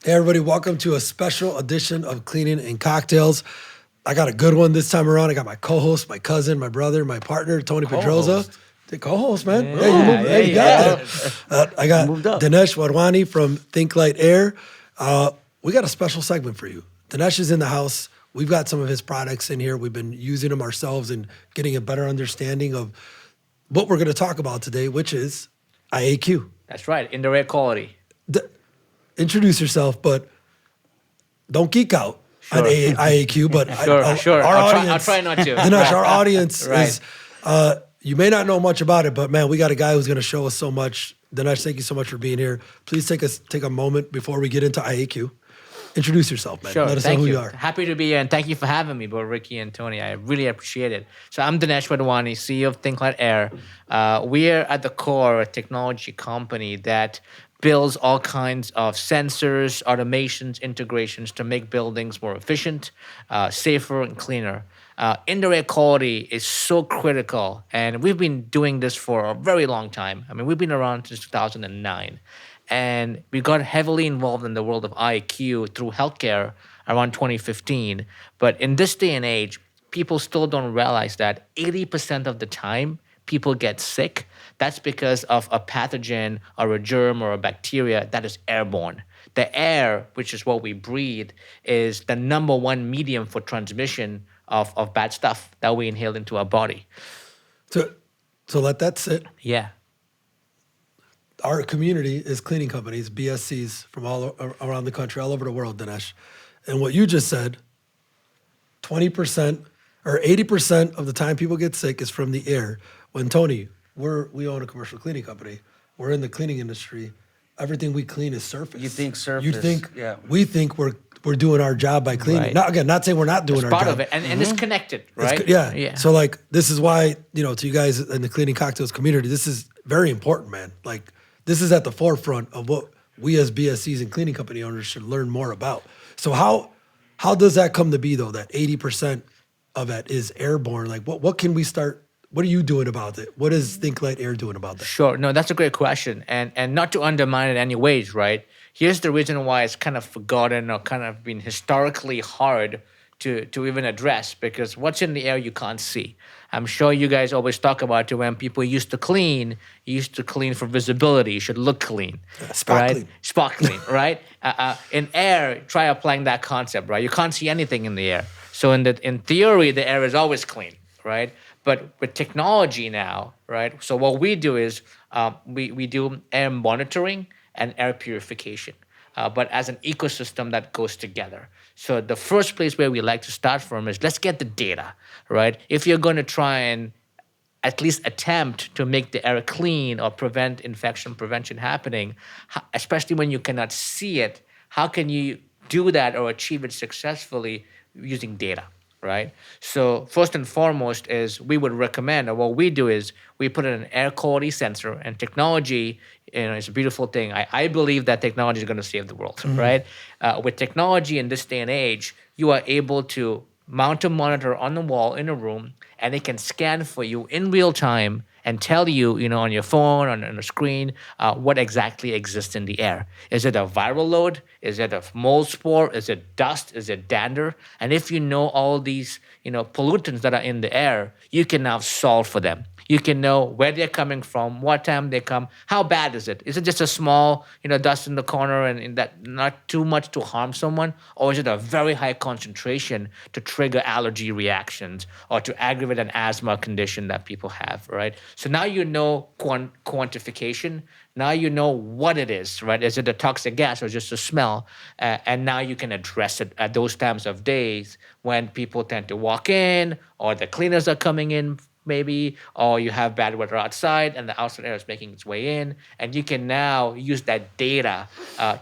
Hey everybody, welcome to a special edition of Cleaning and Cocktails. I got a good one this time around. I got my co-host, my cousin, my brother, my partner, Tony Pedroza. Co-host. The co-host, man. Yeah, Hey, you moved, there hey, you you got go. that. I got Moved up. Dinesh Wadhwani from ThinkLiteAir. We got a special segment for you. Dinesh is in the house. We've got some of his products in here. We've been using them ourselves and getting a better understanding of what we're going to talk about today, which is IAQ. That's right, indoor air quality. Introduce yourself, but don't geek out on Sure. IAQ. But Sure. our I'll audience, try not to. Dinesh, our audience Right. is, you may not know much about it, but man, we got a guy who's going to show us so much. Dinesh, thank you so much for being here. Please take a moment before we get into IAQ. Introduce yourself, man. Sure, Let us thank know who you. you are. Happy to be here, and thank you for having me, both Ricky and Tony. I really appreciate it. So I'm Dinesh Wadhwani, CEO of ThinkLiteAir. We are at the core a technology company that builds all kinds of sensors, automations, integrations to make buildings more efficient, safer, and cleaner. Indoor air quality is so critical, and we've been doing this for a very long time. I mean, we've been around since 2009. And we got heavily involved in the world of IQ through healthcare around 2015. But in this day and age, people still don't realize that 80% of the time people get sick. That's because of a pathogen or a germ or a bacteria that is airborne. The air, which is what we breathe, is the number one medium for transmission of bad stuff that we inhale into our body. So let that sit. Yeah. Our community is cleaning companies, BSCs from all around the country, all over the world, Dinesh. And what you just said, 20% or 80% of the time people get sick is from the air. When Tony, we own a commercial cleaning company. We're in the cleaning industry. Everything we clean is surface. You think surface, You think yeah. we think we're doing our job by cleaning. Right. Not saying we're not doing It's our part job. of it. And it's connected, right? Yeah. So like this is why, to you guys in the cleaning cocktails community, this is very important, man. Like this is at the forefront of what we as BSCs and cleaning company owners should learn more about. So how does that come to be though, that 80% of it is airborne? Like what can we start? What are you doing about it? What is ThinkLiteAir doing about that? Sure. No, that's a great question. And not to undermine it in any ways, right? Here's the reason why it's kind of forgotten or kind of been historically hard to even address, because what's in the air you can't see. I'm sure you guys always talk about it when people used to clean, you used to clean for visibility. You should look clean. Spot right? clean. Spot clean, right? In air, try applying that concept, right? You can't see anything in the air. So in theory, the air is always clean, right? But with technology now, right? So what we do is we do air monitoring and air purification, but as an ecosystem that goes together. So the first place where we like to start from is let's get the data, right? If you're going to try and at least attempt to make the air clean or prevent infection prevention happening, especially when you cannot see it, how can you do that or achieve it successfully using data? Right. So first and foremost is we would recommend, or what we do is we put in an air quality sensor, and technology, it's a beautiful thing. I believe that technology is going to save the world, right? With technology in this day and age, you are able to mount a monitor on the wall in a room, and it can scan for you in real time and tell you, on your phone, on a screen, what exactly exists in the air. Is it a viral load? Is it a mold spore? Is it dust? Is it dander? And if you know all these, pollutants that are in the air, you can now solve for them. You can know where they're coming from, what time they come, how bad is it? Is it just a small, dust in the corner and that not too much to harm someone? Or is it a very high concentration to trigger allergy reactions or to aggravate an asthma condition that people have, right? So now you know quantification. Now you know what it is, right? Is it a toxic gas or just a smell? And now you can address it at those times of days when people tend to walk in or the cleaners are coming in maybe, or you have bad weather outside and the outside air is making its way in. And you can now use that data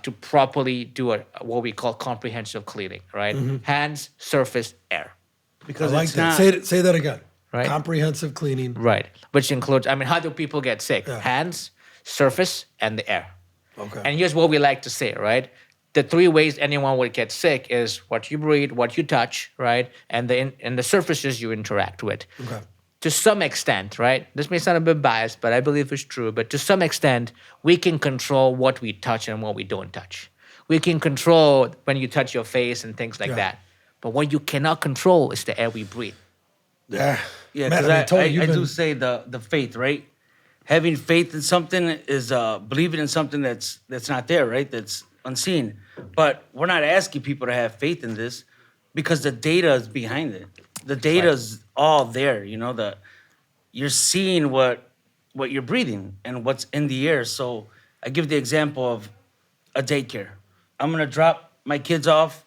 to properly do what we call comprehensive cleaning, right? Hands, surface, air. Because I like it's that. not, Say that again. Right. Comprehensive cleaning. Right. Which includes, how do people get sick? Yeah. Hands, surface, and the air. Okay. And here's what we like to say, right? The three ways anyone would get sick is what you breathe, what you touch, right? And the surfaces you interact with. Okay. To some extent, right? This may sound a bit biased, but I believe it's true. But to some extent, we can control what we touch and what we don't touch. We can control when you touch your face and things like Yeah. that. But what you cannot control is the air we breathe. Yeah. Yeah, Man, because Tony, I you've do been- say the faith, right? Having faith in something is believing in something that's not there, right? That's unseen. But we're not asking people to have faith in this because the data is behind it. The data is all there. You know, you're seeing what you're breathing and what's in the air. So I give the example of a daycare. I'm gonna drop my kids off,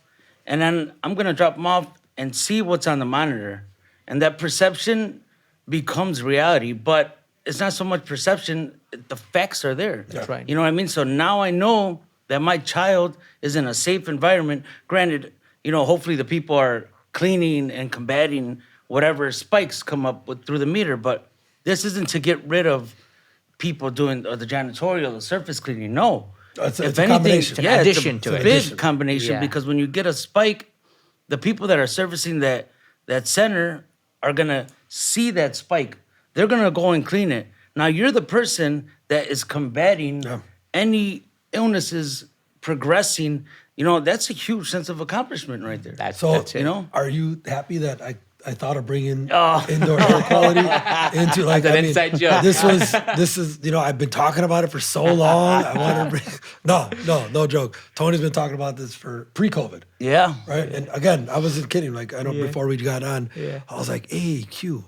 and then I'm gonna drop them off and see what's on the monitor, and that perception becomes reality. But it's not so much perception; the facts are there. That's right. You know what I mean? So now I know that my child is in a safe environment. Granted, you know, hopefully the people are cleaning and combating whatever spikes come up with through the meter. But this isn't to get rid of people doing the janitorial, the surface cleaning. No. It's a combination. It's an addition to it's a it. big combination Yeah. because when you get a spike, the people that are servicing that center are gonna see that spike. They're gonna go and clean it. Now you're the person that is combating Yeah. any illnesses progressing. You know, that's a huge sense of accomplishment right there. That's So, it. you know? are you happy that I thought of bringing Oh. indoor air quality into like That's an inside joke. This is I've been talking about it for so long. I want to bring no joke. Tony's been talking about this for pre-COVID, Yeah. right? And again, I wasn't kidding. Like I know before we got on, Yeah. I was like AAQ,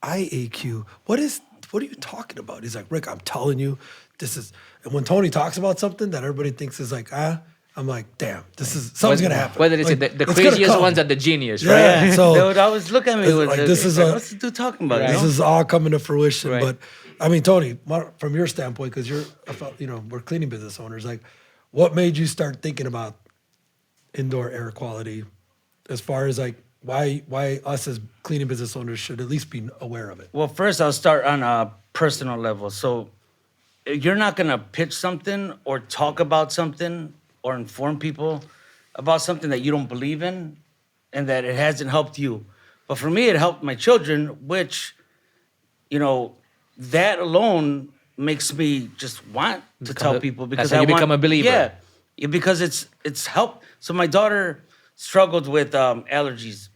IAQ. What are you talking about? He's like, Rick, I'm telling you, this is. And when Tony talks about something that everybody thinks is like I'm like, damn, this is something's gonna happen. Whether it's Like, the it's gonna craziest come. ones are the genius, right? Yeah. Yeah. So- They would always look at me It's with like, this is a- what's the dude talking about? Right. You This know? is all coming to fruition. Right. But I mean, Tony, from your standpoint, because we're cleaning business owners. Like, what made you start thinking about indoor air quality? As far as like, why us as cleaning business owners should at least be aware of it. Well, first I'll start on a personal level. So you're not gonna pitch something or talk about something or inform people about something that you don't believe in and that it hasn't helped you. But for me, it helped my children, which, you know, that alone makes me just want to Become tell a- people that's because how I you become want, a believer. Yeah, because it's helped. So my daughter struggled with allergies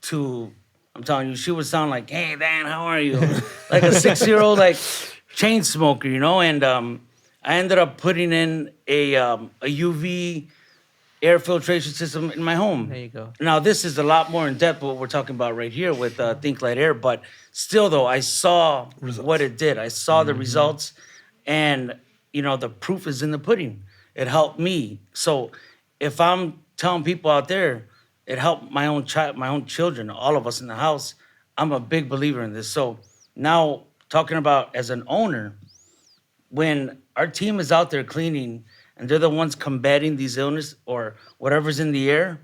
to. I'm telling you, she would sound like, "Hey, Dan, how are you?" Like a 6-year-old, like chain smoker, you know. And I ended up putting in a UV air filtration system in my home. There you go. Now this is a lot more in depth what we're talking about right here with ThinkLiteAir, but still though, I saw Results. what it did. I saw the results, and you know the proof is in the pudding. It helped me. So if I'm telling people out there, it helped my own child, my own children, all of us in the house. I'm a big believer in this. So now talking about as an owner, when our team is out there cleaning and they're the ones combating these illness or whatever's in the air,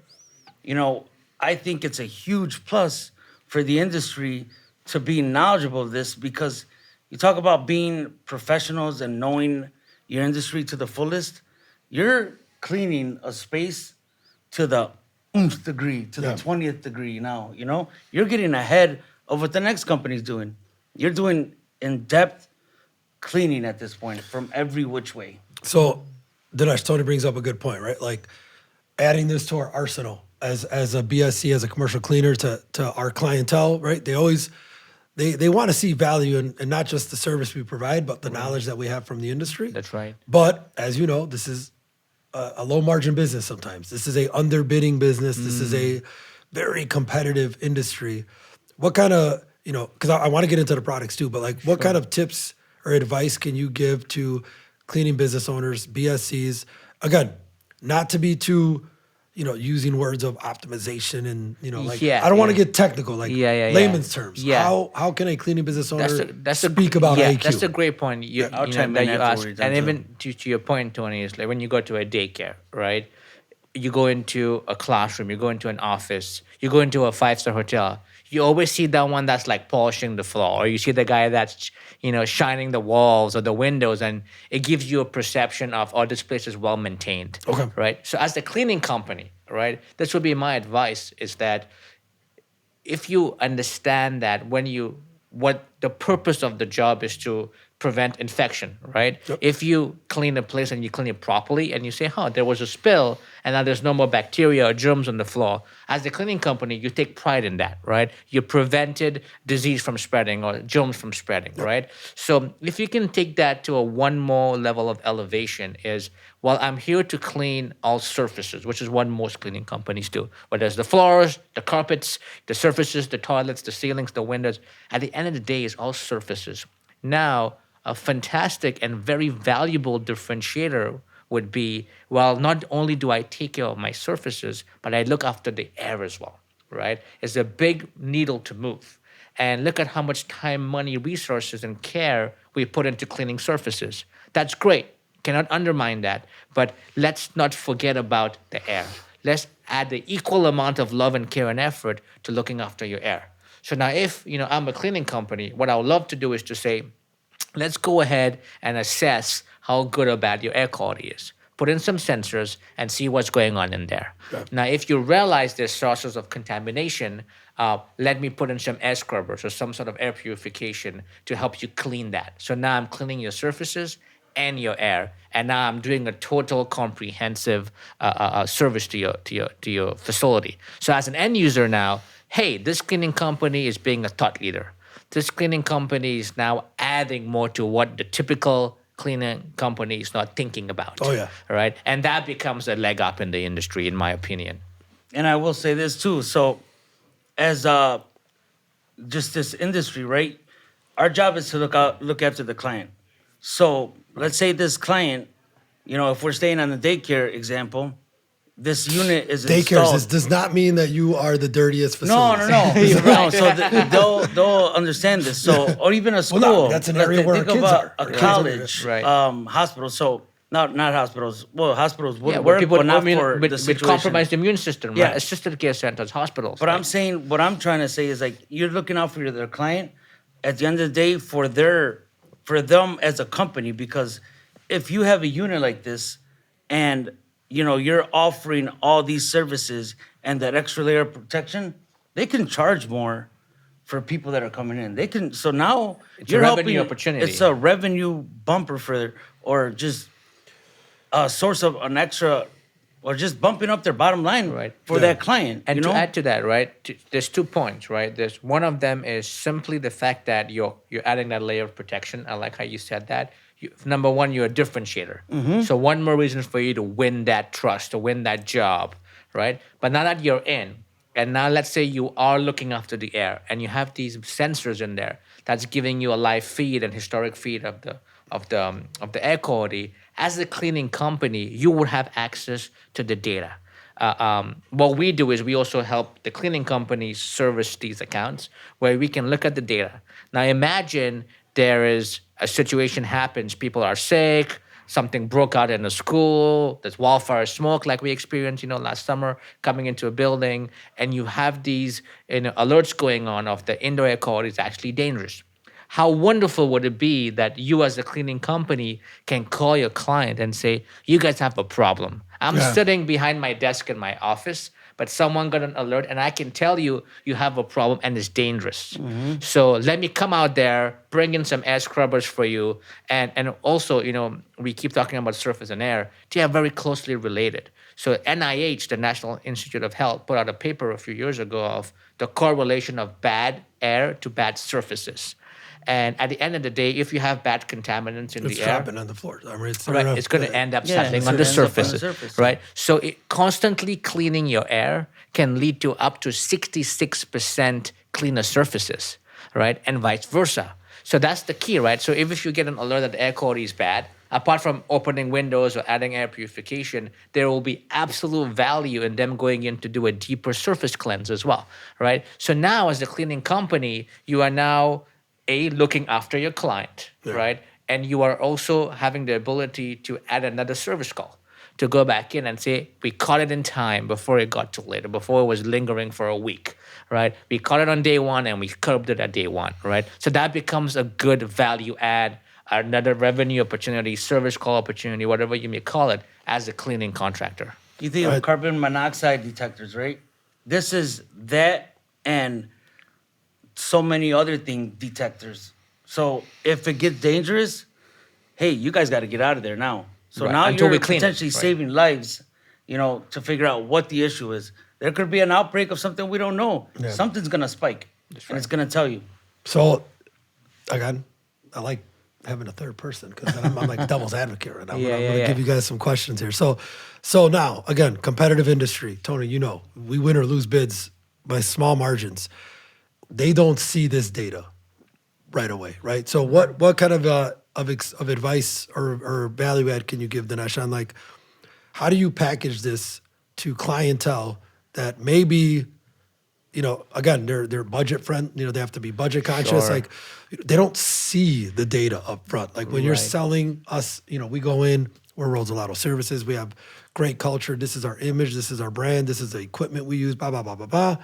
you know, I think it's a huge plus for the industry to be knowledgeable of this because you talk about being professionals and knowing your industry to the fullest. You're cleaning a space to the nth degree, to Yeah. the 20th degree now, you know? You're getting ahead of what the next company's doing. You're doing in-depth cleaning at this point from every which way. So, Dinesh, Tony brings up a good point, right? Like adding this to our arsenal as a BSC, as a commercial cleaner to our clientele, right? They always they want to see value in not just the service we provide, but the knowledge that we have from the industry. That's right. But as you know, this is a low margin business sometimes. This is a underbidding business. This is a very competitive industry. What kind of, because I want to get into the products too, but like what kind of tips or advice can you give to cleaning business owners, BSCs? Again, not to be too, using words of optimization and, like, Yeah, I don't want to yeah. get technical, like Yeah. layman's terms. Yeah. How can a cleaning business owner That's a speak about yeah, IQ? That's a great point. I'll chime that in you asked, afterwards, and I'm even to your point, Tony, is like when you go to a daycare, right? You go into a classroom, you go into an office, you go into a 5-star hotel. You always see that one that's like polishing the floor, or you see the guy that's shining the walls or the windows, and it gives you a perception of, oh, this place is well maintained. Okay. Right. So as the cleaning company, right, this would be my advice: is that if you understand that what the purpose of the job is to prevent infection, right? Yep. If you clean a place and you clean it properly and you say, there was a spill and now there's no more bacteria or germs on the floor, as the cleaning company, you take pride in that, right? You prevented disease from spreading or germs from spreading, right? So if you can take that to a one more level of elevation is, well, I'm here to clean all surfaces, which is what most cleaning companies do. Whether it's the floors, the carpets, the surfaces, the toilets, the ceilings, the windows. At the end of the day, it's all surfaces. Now, a fantastic and very valuable differentiator would be, well, not only do I take care of my surfaces, but I look after the air as well, right? It's a big needle to move. And look at how much time, money, resources, and care we put into cleaning surfaces. That's great. Cannot undermine that. But let's not forget about the air. Let's add the equal amount of love and care and effort to looking after your air. So now if, I'm a cleaning company, what I would love to do is to say, let's go ahead and assess how good or bad your air quality is. Put in some sensors and see what's going on in there. Yeah. Now, if you realize there's sources of contamination, let me put in some air scrubbers or some sort of air purification to help you clean that. So now I'm cleaning your surfaces and your air, and now I'm doing a total comprehensive service to your facility. So as an end user now, hey, this cleaning company is being a thought leader. This cleaning company is now adding more to what the typical cleaning company is not thinking about. Oh, yeah. Right? And that becomes a leg up in the industry, in my opinion. And I will say this too. So as just this industry, right? Our job is to look after the client. So let's say this client, if we're staying on the daycare example, this unit is installed. Daycares does not mean that you are the dirtiest facility. No. No, so they'll understand this. So, or even a school. Well, no, that's an area where think kids of are. a college, Right. Hospital. So not hospitals. Well, hospitals would Yeah, work, people, but not with the situation. compromised immune system, right? Yeah. Assisted care centers, hospitals. But right? I'm saying, what I'm trying to say is like, you're looking out for their client at the end of the day for them as a company, because if you have a unit like this and you're offering all these services and that extra layer of protection, they can charge more for people that are coming in. They can, so now It's you're a revenue helping, opportunity. It's a revenue bumper or just a source of an extra, or just bumping up their bottom line Right. for that client. And to add to that, right, there's 2 points, right? There's one of them is simply the fact that you're adding that layer of protection. I like how you said that. Number one, you're a differentiator. Mm-hmm. So one more reason for you to win that trust, to win that job, right? But now that you're in, and now let's say you are looking after the air, and you have these sensors in there that's giving you a live feed and historic feed of the air quality. As a cleaning company, you would have access to the data. What we do is we also help the cleaning companies service these accounts where we can look at the data. Now imagine there is a situation happens, people are sick, something broke out in a school, there's wildfire smoke like we experienced, last summer coming into a building, and you have these alerts going on of the indoor air quality is actually dangerous. How wonderful would it be that you as a cleaning company can call your client and say, you guys have a problem. I'm sitting behind my desk in my office, but someone got an alert and I can tell you have a problem and it's dangerous. Mm-hmm. So let me come out there, bring in some air scrubbers for you. And also, we keep talking about surface and air. They are very closely related. So NIH, the National Institute of Health, put out a paper a few years ago of the correlation of bad air to bad surfaces. And at the end of the day, if you have bad contaminants in the air, it's dropping on the floor. It's going to end up settling on the surface, right? So constantly cleaning your air can lead to up to 66% cleaner surfaces, right? And vice versa. So that's the key, right? So if you get an alert that the air quality is bad, apart from opening windows or adding air purification, there will be absolute value in them going in to do a deeper surface cleanse as well, right? So now as a cleaning company, you are now looking after your client, right? And you are also having the ability to add another service call to go back in and say, we caught it in time before it got too late, or before it was lingering for a week, right? We caught it on day one and we curbed it at day one, right? So that becomes a good value add, another revenue opportunity, service call opportunity, whatever you may call it, as a cleaning contractor. You think of carbon monoxide detectors, right? This is that and so many other detectors. So if it gets dangerous, hey, you guys got to get out of there now. So Right, now until you're we clean it, potentially right. saving lives, to figure out what the issue is. There could be an outbreak of something we don't know. Yeah. Something's gonna spike, and it's gonna tell you. So, again, I like having a third person because I'm like devil's advocate right now. I'm gonna give you guys some questions here. So now, again, competitive industry. Tony, we win or lose bids by small margins. They don't see this data right away, right? So what kind of advice or value add can you give Dinesh on like how do you package this to clientele that maybe again they're budget friend, they have to be budget conscious. Sure. Like they don't see the data up front. Like when you're Right. selling us, we go in, we're Rosalato Services, we have great culture, this is our image, this is our brand, this is the equipment we use, blah blah blah blah blah.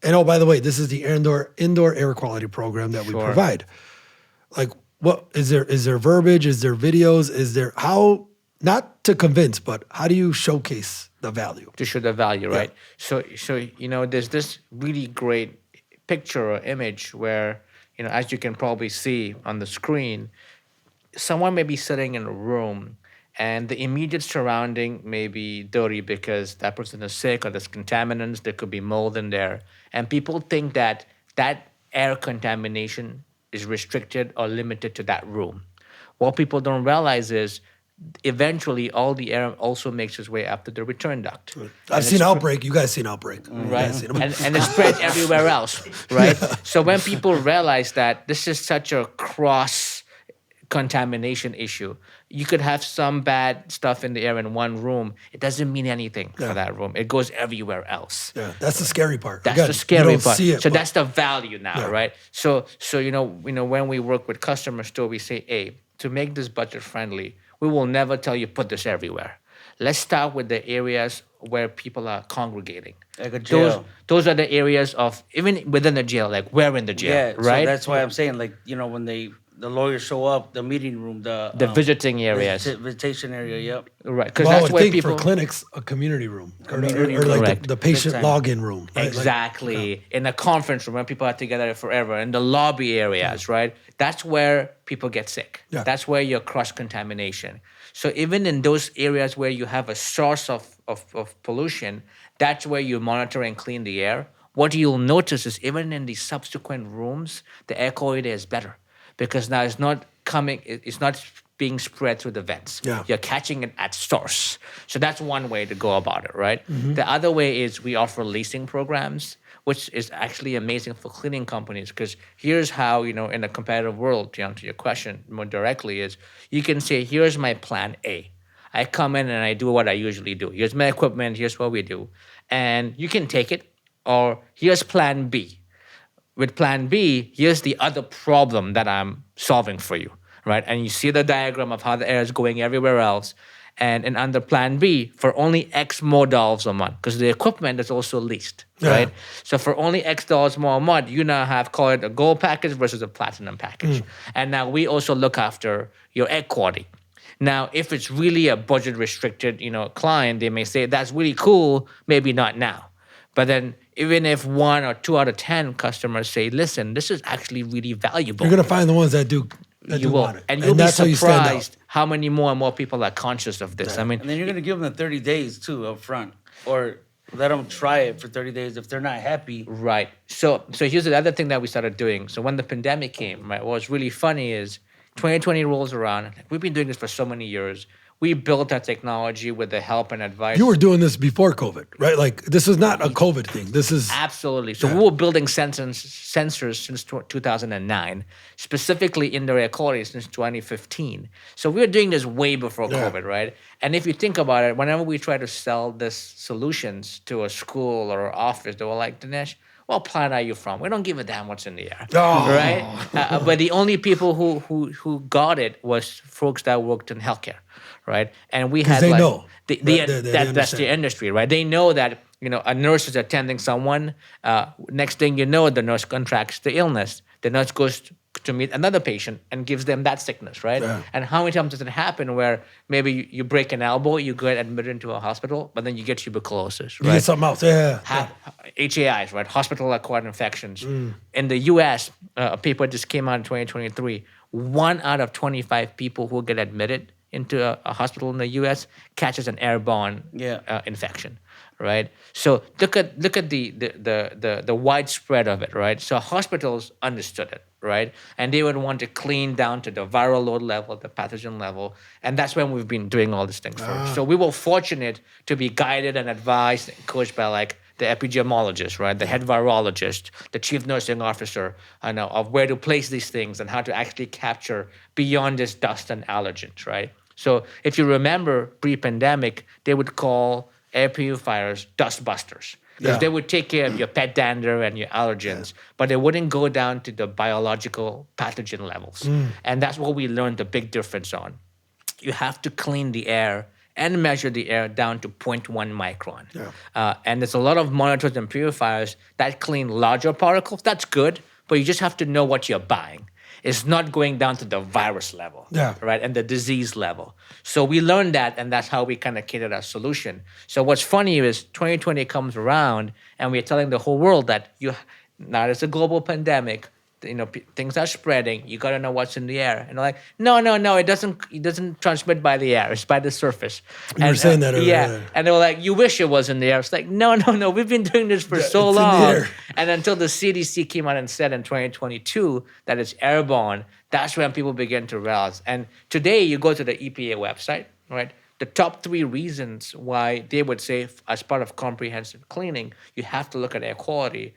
And oh, by the way, this is the indoor air quality program that we Sure. provide. Like, what is there? Is there verbiage? Is there videos? Is there how? Not to convince, but how do you showcase the value? To show the value, right? So there's this really great picture or image where as you can probably see on the screen, someone may be sitting in a room and the immediate surrounding may be dirty because that person is sick or there's contaminants, there could be mold in there. And people think that air contamination is restricted or limited to that room. What people don't realize is eventually all the air also makes its way up to the return duct. I've seen Outbreak. You guys seen Outbreak. You Right. guys seen And it spreads everywhere else, right? So when people realize that this is such a cross contamination issue, you could have some bad stuff in the air in one room. It doesn't mean anything for that room. It goes everywhere else. Yeah, that's the scary part. That's Again, the scary you don't part. See it, so but- that's the value now, Yeah. right? So when we work with customers too, we say, hey, to make this budget friendly, we will never tell you put this everywhere. Let's start with the areas where people are congregating. Like a jail. Those are the areas of even within the jail, like where in the jail, Yeah, right? So that's why I'm saying, like, when the lawyers show up, the meeting room, the visiting areas, visitation area. Yep. right? Because Well, I that's would where think people for clinics, a community room, Community or like room. the patient Big time. login room. Right? Like, exactly in a conference room where people are together forever, in the lobby areas, right? That's where people get sick. Yeah. That's where you're cross contamination. So even in those areas where you have a source of pollution, that's where you monitor and clean the air. What you'll notice is even in the subsequent rooms, the air quality is better because now it's not being spread through the vents. Yeah. You're catching it at source. So that's one way to go about it, right? The other way is we offer leasing programs, which is actually amazing for cleaning companies because here's how, in a competitive world, to answer your question more directly is you can say, here's my plan A. I come in and I do what I usually do. Here's my equipment, here's what we do. And you can take it, or here's plan B. With plan B, here's the other problem that I'm solving for you, right? And you see the diagram of how the air is going everywhere else. And under plan B, for only X more dollars a month, because the equipment is also leased, right? So for only X dollars more a month, you now have, call it a gold package versus a platinum package. And now we also look after your air quality. Now, if it's really a budget restricted, client, they may say, that's really cool, maybe not now. But then even if 1 or 2 out of 10 customers say, listen, this is actually really valuable. You're gonna find the ones that do. You will. Want it. And you'll be that's how you stand out. surprised how many more and more people are conscious of this. I mean, And then you're gonna give them the 30 days too up front, or let them try it for 30 days. If they're not happy, right. So here's the other thing that we started doing. So when the pandemic came, right, what was really funny is 2020 rolls around. We've been doing this for so many years. We built that technology with the help and advice. You were doing this before COVID, right? Like this is not a COVID thing. This is Absolutely. So we were building sensors since 2009, specifically indoor air quality since 2015. So we were doing this way before COVID, right? And if you think about it, whenever we try to sell these solutions to a school or an office, they were like, Dinesh, what planet are you from? We don't give a damn what's in the air, right? But the only people who got it was folks that worked in healthcare, right? And we had they know. They that's understand. the industry, right? They know that a nurse is attending someone. Next thing you know, the nurse contracts the illness. The nurse goes to meet another patient and gives them that sickness, right? Yeah. And how many times does it happen where maybe you break an elbow, you get admitted into a hospital, but then you get tuberculosis, You right? get something else. Yeah. HAIs, right? Hospital-acquired infections. In the U.S., a paper just came out in 2023. 1 out of 25 people who get admitted into a hospital in the U.S. catches an airborne infection, right? So look at the widespread of it, right? So hospitals understood it, right? And they would want to clean down to the viral load level, the pathogen level, and that's when we've been doing all these things for. So we were fortunate to be guided and advised and coached by like the epidemiologist, right? The head virologist, the chief nursing officer, of where to place these things and how to actually capture beyond this dust and allergens, right? So if you remember pre-pandemic, they would call air purifiers dust busters because they would take care of your pet dander and your allergens, but they wouldn't go down to the biological pathogen levels. And that's what we learned the big difference on. You have to clean the air and measure the air down to 0.1 micron. And there's a lot of monitors and purifiers that clean larger particles. That's good, but you just have to know what you're buying. It's not going down to the virus level, right, and the disease level. So we learned that, and that's how we kind of created our solution. So what's funny is 2020 comes around, and we're telling the whole world that now there's a global pandemic. Things are spreading. You got to know what's in the air. And they're like, no, it doesn't transmit by the air. It's by the surface. You were saying that earlier. Yeah. And they were like, you wish it was in the air. It's like, no. We've been doing this for so it's long. in the air. And until the CDC came out and said in 2022 that it's airborne, that's when people began to realize. And today you go to the EPA website, right? The top 3 reasons why they would say as part of comprehensive cleaning, you have to look at air quality.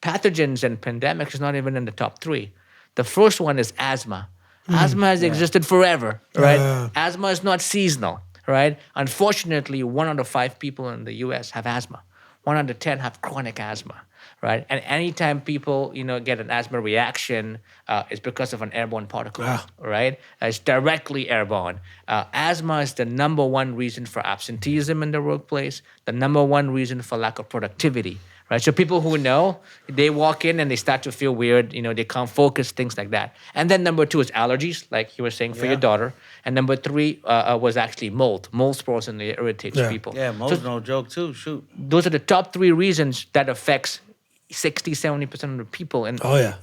Pathogens and pandemics is not even in the top 3. The first one is asthma. Asthma has existed forever, right? Asthma is not seasonal, right? Unfortunately, 1 out of 5 people in the U.S. have asthma. 1 out of 10 have chronic asthma, right? And anytime people, get an asthma reaction, it's because of an airborne particle, right? It's directly airborne. Asthma is the number 1 reason for absenteeism in the workplace, the number 1 reason for lack of productivity. Right, so people who know, they walk in and they start to feel weird, they can't focus, things like that. And then number 2 is allergies, like you were saying for your daughter. And number 3 was actually mold. Mold spores and it irritates people. Yeah, mold's no joke too, shoot. Those are the top 3 reasons that affects 60-70% of the people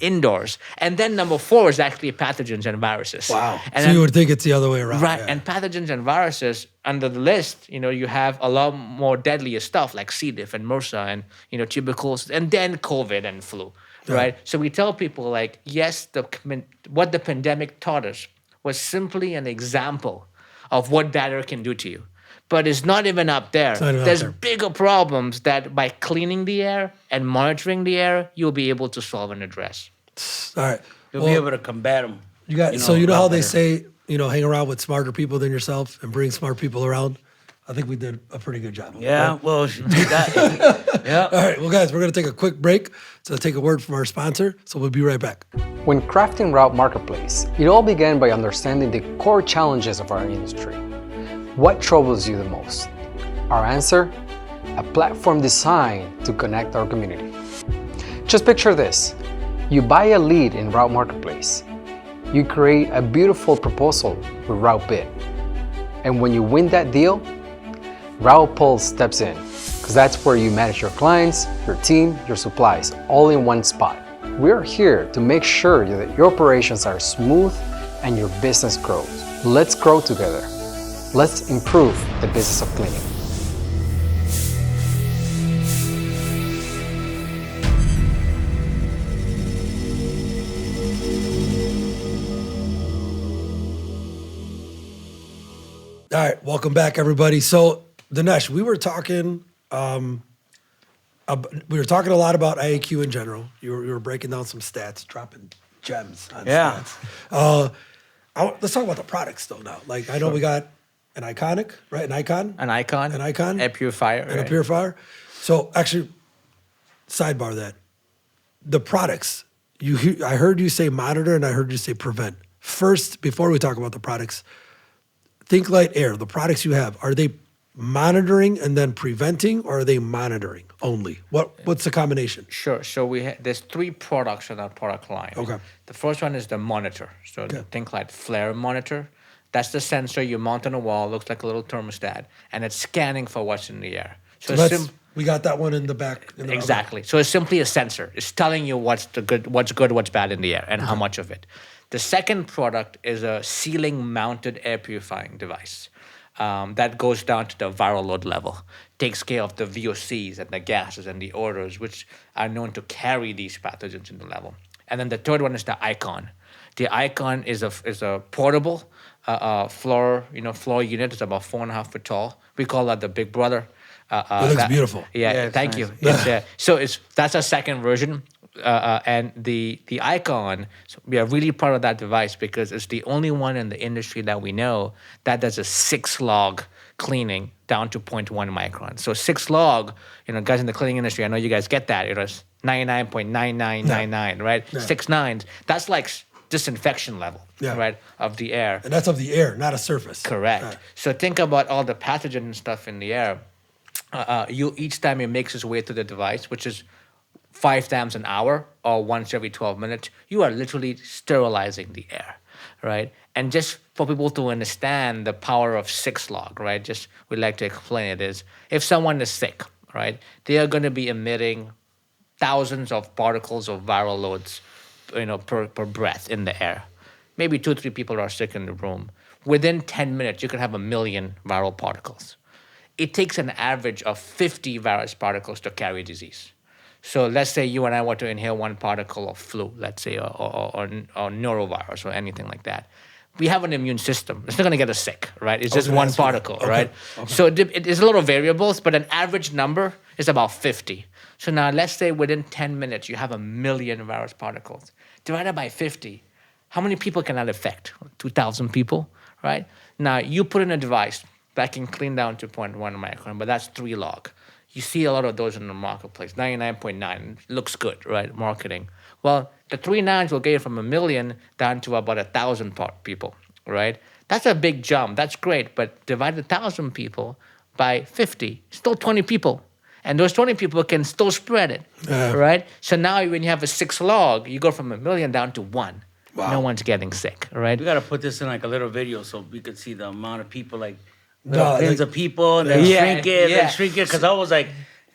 indoors. And then number 4 is actually pathogens and viruses. Wow. And so you would think it's the other way around. Right, and pathogens and viruses, under the list, you have a lot more deadlier stuff like C. diff and MRSA and, tuberculosis, and then COVID and flu, right? So we tell people like, yes, what the pandemic taught us was simply an example of what bad air can do to you. But it's not even up there. There's bigger problems that by cleaning the air and monitoring the air, you'll be able to solve and address. All right. You'll be able to combat them. So you know how they say, hang around with smarter people than yourself and bring smart people around? I think we did a pretty good job. Yeah, right? well, yeah. All right, well, guys, we're going to take a quick break to take a word from our sponsor. So we'll be right back. When crafting Route Marketplace, it all began by understanding the core challenges of our industry. What troubles you the most? Our answer? A platform designed to connect our community. Just picture this. You buy a lead in Route Marketplace. You create a beautiful proposal with Route Bid. And when you win that deal, Route Pulse steps in, because that's where you manage your clients, your team, your supplies, all in one spot. We're here to make sure that your operations are smooth and your business grows. Let's grow together. Let's improve the business of cleaning. All right, welcome back, everybody. So, Dinesh, we were talking a lot about IAQ in general. You were breaking down some stats, dropping gems on stats. Let's talk about the products, though, now. Like, I know we got an iconic, right? An icon. A purifier. And a purifier. So, actually, sidebar that. The products, I heard you say monitor and I heard you say prevent. First, before we talk about the products, ThinkLiteAir, the products you have, are they monitoring and then preventing, or are they monitoring only? What's the combination? Sure. So there's 3 products in our product line. Okay. The first one is the monitor. So the ThinkLite Flare monitor. That's the sensor you mount on a wall, looks like a little thermostat, and it's scanning for what's in the air. So we got that one in the back. Exactly. So it's simply a sensor. It's telling you what's good, what's bad in the air, and how much of it. The second product is a ceiling-mounted air purifying device that goes down to the viral load level, takes care of the VOCs and the gases and the odors, which are known to carry these pathogens in the level. And then the third one is the Icon. The Icon is a portable floor unit. It's about 4.5 feet tall. We call that the Big Brother. It looks beautiful. Yeah, thank you. That's our second version. And the Icon, so we are really proud of that device because it's the only one in the industry that we know that does a 6-log cleaning down to 0.1 micron. So 6 log, guys in the cleaning industry, I know you guys get that. It's 99.9999, right? Yeah. 6 nines. That's like disinfection level, right, of the air. And that's of the air, not a surface. Correct. Right. So think about all the pathogen and stuff in the air. Each time it makes its way through the device, which is 5 times an hour or once every 12 minutes, you are literally sterilizing the air, right? And just for people to understand the power of 6 log, right? Just we like to explain it is if someone is sick, right, they are going to be emitting thousands of particles of viral loads, per breath in the air. Maybe 2-3 people are sick in the room. Within 10 minutes, you can have 1 million viral particles. It takes an average of 50 virus particles to carry disease. So let's say you and I want to inhale 1 particle of flu, let's say, or norovirus or anything like that. We have an immune system. It's not going to get us sick, right? It's just 1 particle, right? Okay. So it is a little variables, but an average number is about 50. So now let's say within 10 minutes, you have 1 million virus particles. Divided by 50, how many people can that affect? 2,000 people, right? Now you put in a device that can clean down to 0.1 micron, but that's 3 log. You see a lot of those in the marketplace, 99.9, looks good, right, marketing. Well, the 3 nines will get you from 1 million down to about 1,000 people, right? That's a big jump, that's great, but divide 1,000 people by 50, still 20 people. And those 20 people can still spread it, right? So now when you have a 6 log, you go from 1 million down to 1. Wow. No one's getting sick, right? We got to put this in like a little video so we could see the amount of people, like millions of people, and then shrink it, because I was like,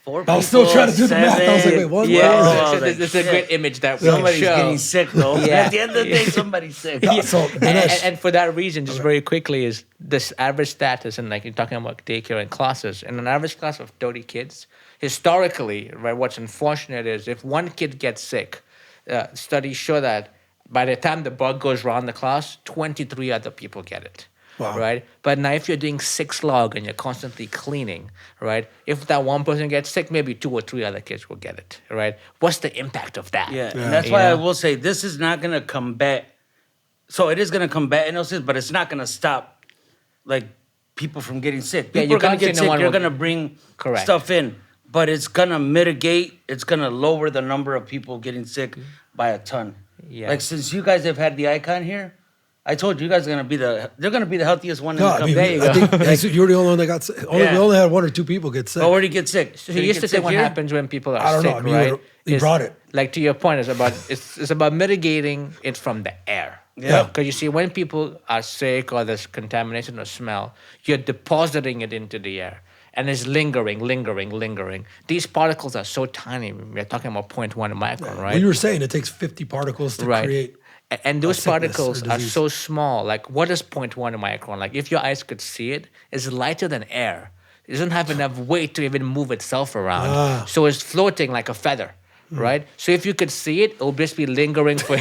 4 people, I was still trying to do the math. I was like, wait, what? So this is a good image that we somebody's show. getting sick, though. At the end of the day, somebody's sick. And for that reason, just very quickly, is this average status, and like you're talking about daycare and classes, in an average class of 30 kids, historically, right, what's unfortunate is if 1 kid gets sick, studies show that by the time the bug goes around the class, 23 other people get it. Wow. Right? But now if you're doing 6 log and you're constantly cleaning, right? If that 1 person gets sick, maybe 2 or 3 other kids will get it, right? What's the impact of that? Yeah. And that's why I will say this is not going to combat. So it is going to combat illnesses, but it's not going to stop, like, people from getting sick. People are going to get sick. You're going to bring stuff in. But it's going to mitigate. It's going to lower the number of people getting sick by a ton. Yeah. Like, since you guys have had the Icon here, I told you guys are they're gonna be the healthiest one in the company. I think you're the only one that got sick. We only had 1 or 2 people get sick. Oh, where do you get sick? So he used to say what happens when people are sick, right? He brought it. Like to your point, it's about mitigating it from the air. Yeah. Because you see, when people are sick or there's contamination or smell, you're depositing it into the air. And it's lingering. These particles are so tiny. We're talking about 0.1 micron, right? Well, you were saying it takes 50 particles to create. And those particles are so small. Like, what is 0.1 micron? Like, if your eyes could see it, it's lighter than air. It doesn't have enough weight to even move itself around. So it's floating like a feather, right? So if you could see it, it'll just be lingering for...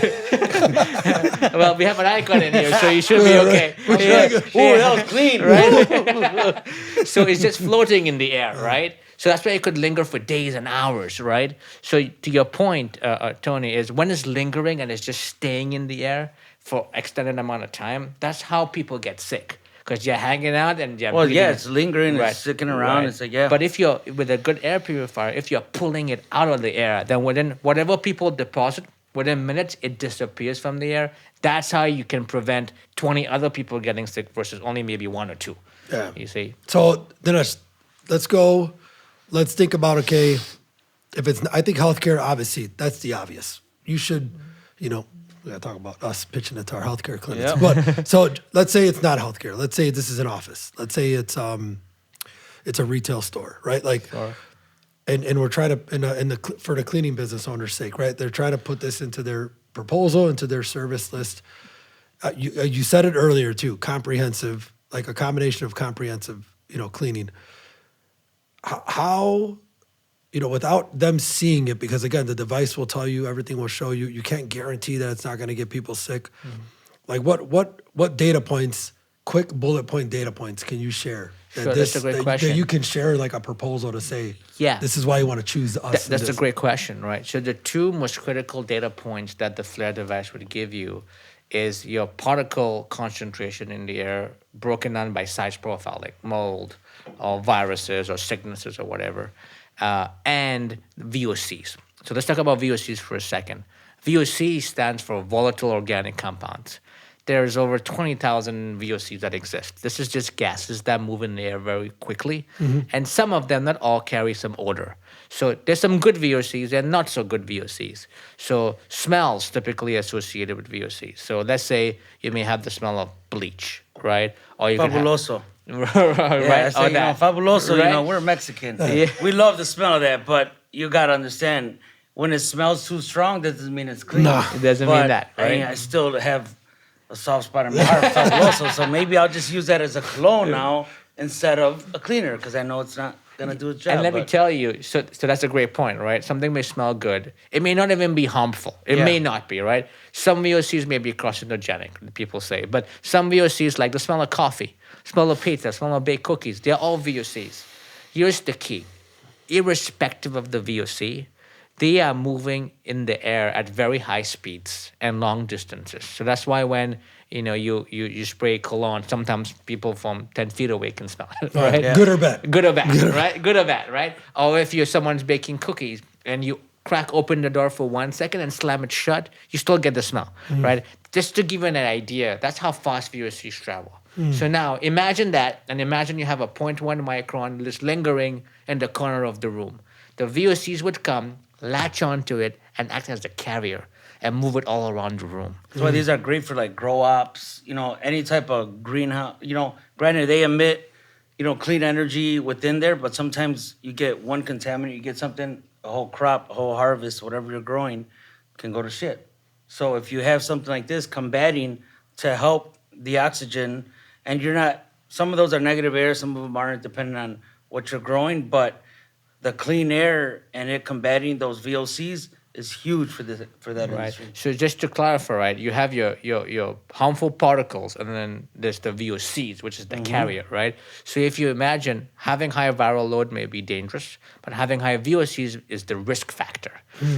Well, we have an Icon in here, so you should be okay. That was clean, right? So it's just floating in the air, right? So that's why it could linger for days and hours, right? So to your point, Tony, is when it's lingering and it's just staying in the air for extended amount of time, that's how people get sick. Because you're hanging out and you're breathing. It's lingering, it's sticking around. It's like, But if you're, with a good air purifier, if you're pulling it out of the air, then within whatever people deposit, within minutes, it disappears from the air. That's how you can prevent 20 other people getting sick versus only maybe 1 or 2. Yeah. You see? So Dinesh, let's think about, okay, if it's, I think healthcare, obviously, that's the obvious. You should, we gotta talk about us pitching it to our healthcare clinics. Yep. But so let's say it's not healthcare. Let's say this is an office. Let's say it's a retail store, right? Like, and we're trying to, for the cleaning business owner's sake, right? They're trying to put this into their proposal, into their service list. You said it earlier too, comprehensive, like a combination of comprehensive, cleaning. How, without them seeing it, because again, the device will tell you, everything will show you. You can't guarantee that it's not going to get people sick. Mm-hmm. Like what data points, quick bullet point data points can you share? Sure, that's a great question. That you can share like a proposal to say, yeah, this is why you want to choose us. That's a great question, right? So the two most critical data points that the FLAIR device would give you is your particle concentration in the air broken down by size profile, like mold or viruses or sicknesses or whatever, and VOCs. So let's talk about VOCs for a second. VOC stands for volatile organic compounds. There's over 20,000 VOCs that exist. This is just gases that move in the air very quickly. Mm-hmm. And some of them, not all, carry some odor. So there's some good VOCs and not so good VOCs. So smells typically associated with VOCs. So let's say you may have the smell of bleach, right? Or you Fabuloso. right? Yeah, I say, fabuloso, right? We're Mexican. Yeah. We love the smell of that, but you got to understand, when it smells too strong, that doesn't mean it's clean. No. It doesn't mean that, right? I still have a soft spot in my heart for fabuloso, so maybe I'll just use that as a cologne now instead of a cleaner, because I know it's not going to do its job. And let me tell you, so that's a great point, right? Something may smell good. It may not even be harmful. It may not be, right? Some VOCs may be carcinogenic, people say. But some VOCs, like the smell of coffee, smell of pizza, smell of baked cookies, they're all VOCs. Here's the key. Irrespective of the VOC, they are moving in the air at very high speeds and long distances. So that's why when you spray cologne, sometimes people from 10 feet away can smell it, right? Yeah. Good or bad. Good or bad, right? Good or bad, right? Or if someone's baking cookies and you crack open the door for 1 second and slam it shut, you still get the smell, right? Just to give you an idea, that's how fast VOCs travel. So now imagine that, and imagine you have a 0.1 micron just lingering in the corner of the room. The VOCs would come, latch onto it, and act as a carrier and move it all around the room. That's why these are great for like grow ops, any type of greenhouse. Granted, they emit, clean energy within there, but sometimes you get one contaminant, you get something, a whole crop, a whole harvest, whatever you're growing, can go to shit. So if you have something like this combating to help the oxygen, and some of those are negative air, some of them aren't, depending on what you're growing, but the clean air and it combating those VOCs is huge for that right. industry. So just to clarify, right, you have your harmful particles, and then there's the VOCs, which is the carrier, right? So if you imagine having high viral load may be dangerous, but having high VOCs is the risk factor.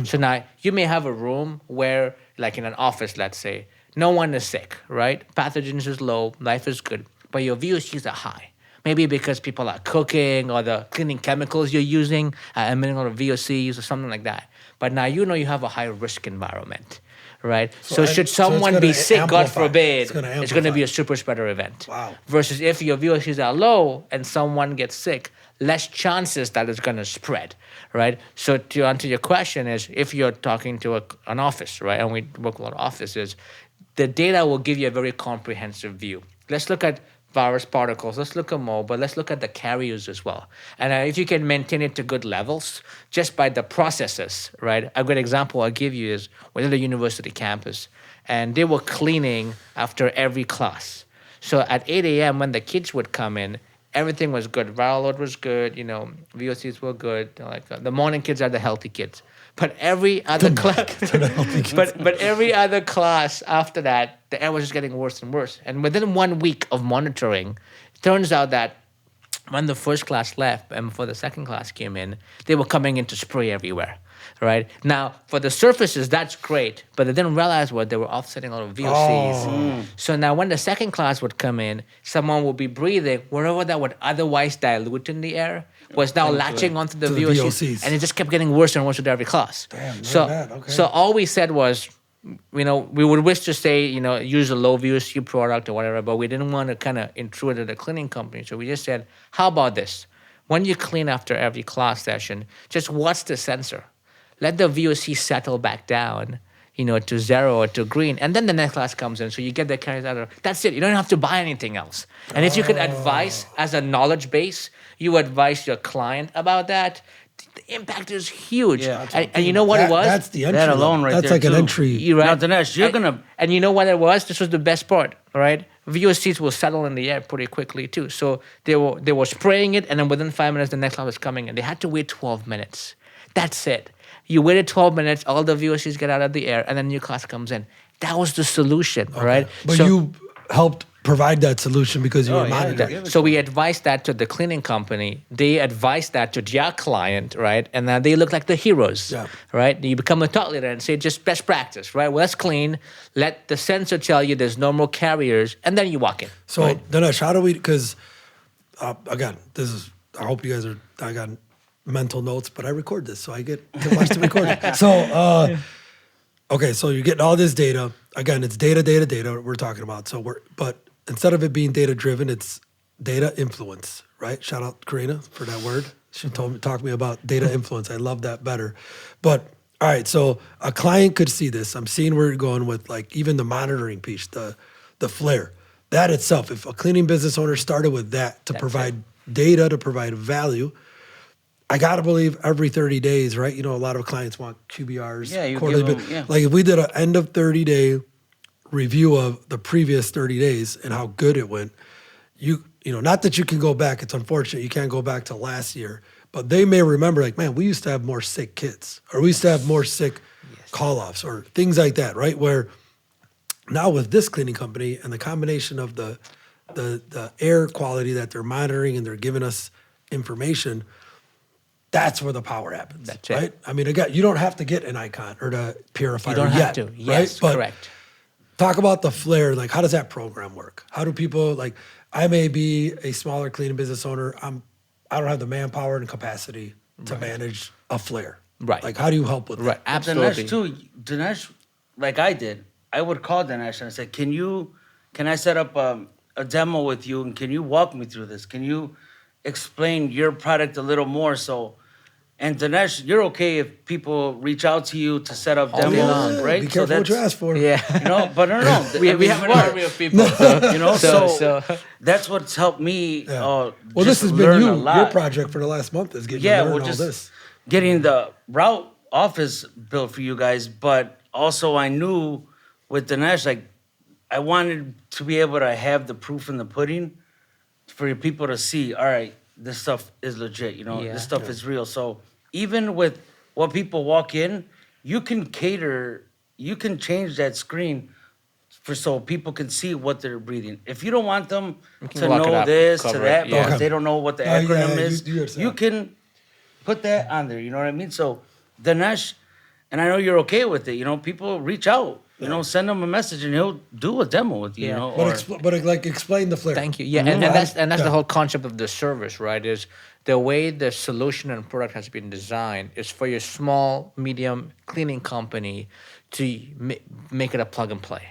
So now you may have a room where, like in an office, let's say, no one is sick, right? Pathogens is low, life is good, but your VOCs are high. Maybe because people are cooking or the cleaning chemicals you're using are emitting a lot of VOCs or something like that. But now you have a high risk environment, right? So should someone be sick, God forbid, it's going to be a super spreader event. Wow. Versus if your VOCs are low and someone gets sick, less chances that it's going to spread, right? So to answer your question is, if you're talking to an office, right, and we work with a lot of offices, the data will give you a very comprehensive view. Let's look at virus particles, let's look at mold, but let's look at the carriers as well. And if you can maintain it to good levels, just by the processes, right? A good example I'll give you is within the university campus, and they were cleaning after every class. So at 8 a.m. when the kids would come in, everything was good. Viral load was good, VOCs were good. The morning kids are the healthy kids. But every other class, but every other class after that, the air was just getting worse and worse. And within 1 week of monitoring, it turns out that when the first class left and before the second class came in, they were coming in to spray everywhere, right? Now, for the surfaces, that's great, but they didn't realize what they were offsetting a lot of VOCs. So now when the second class would come in, someone would be breathing wherever that would otherwise dilute in the air was now latching onto the VOCs, and it just kept getting worse and worse with every class. Damn, so, bad. Okay. so all we said was, we would wish to say, use a low VOC product or whatever, but we didn't want to kind of intrude at the cleaning company. So we just said, how about this? When you clean after every class session, just watch the sensor. Let the VOC settle back down, to 0 or to green, and then the next class comes in. So you get the carries out of. That's it. You don't have to buy anything else. And if you could advise as a knowledge base, you advise your client about that. The impact is huge. Yeah, and you know what it was? That's the entry. That alone level. right That's there, like an too. entry. You're right. Now, Dinesh, you're gonna. And you know what it was? This was the best part, all right? VOCs will settle in the air pretty quickly too. So they were spraying it, and then within 5 minutes, the next class was coming, and they had to wait 12 minutes. That's it. You waited 12 minutes, all the VOCs get out of the air, and then new class comes in. That was the solution, right? But you helped provide that solution because you were monitoring. So we advised that to the cleaning company. They advised that to their client, right? And now they look like the heroes, right? You become a thought leader and say, just best practice, right? Well, let's clean. Let the sensor tell you there's no more carriers, and then you walk in. So, right? Dinesh, how do we, because again, I hope you guys I got mental notes, but I record this, so I get to watch the recording. So, okay, so you're getting all this data. Again, it's data we're talking about. But instead of it being data driven, it's data influence, right? Shout out Karina for that word. She talked to me about data influence. I love that better. But all right, so a client could see this. I'm seeing where you're going with like even the monitoring piece, the flare. That itself, if a cleaning business owner started with that to provide data, to provide value, I gotta believe every 30 days, right? A lot of clients want QBRs, you quarterly. give them, Like if we did an end of 30-day review of the previous 30 days and how good it went, not that you can go back. It's unfortunate you can't go back to last year, but they may remember like, man, we used to have more sick kids, or we used to have more sick call-offs, or things like that, right? Where now with this cleaning company and the combination of the air quality that they're monitoring and they're giving us information, that's where the power happens. That's it. Right? I mean, again, you don't have to get an icon or the purifier You don't yet, have to. Yes, right? But correct. talk about the flare. Like, how does that program work? How do people, like, I may be a smaller cleaning business owner. I don't have the manpower and capacity to manage a flare. Right. Like, how do you help with that? Right, absolutely. Dinesh, like I did, I would call Dinesh and I said, can I set up a demo with you, and can you walk me through this? Can you explain your product a little more? And Dinesh, you're okay if people reach out to you to set up demos, right? Be careful what you ask for. Yeah. But no. we have an army of people. So that's what's helped me. Well, this has been learn a your lot. project for the last month is getting to learn we're all just this. getting the route office built for you guys, but also I knew with Dinesh, like I wanted to be able to have the proof in the pudding for your people to see, all right, this stuff is legit, this stuff is real. So even with what people walk in, you can change that screen so people can see what they're breathing. If you don't want them to lock it know up, this, to cover that, it, yeah. because they don't know what the acronym is, you understand. you can put that on there, you know what I mean? So Dinesh, and I know you're okay with it, people reach out, send him a message and he'll do a demo with you, Yeah. But explain the flare. Thank you. Yeah, and that's the whole concept of the service, right? Is the way the solution and product has been designed is for your small, medium cleaning company to make it a plug and play.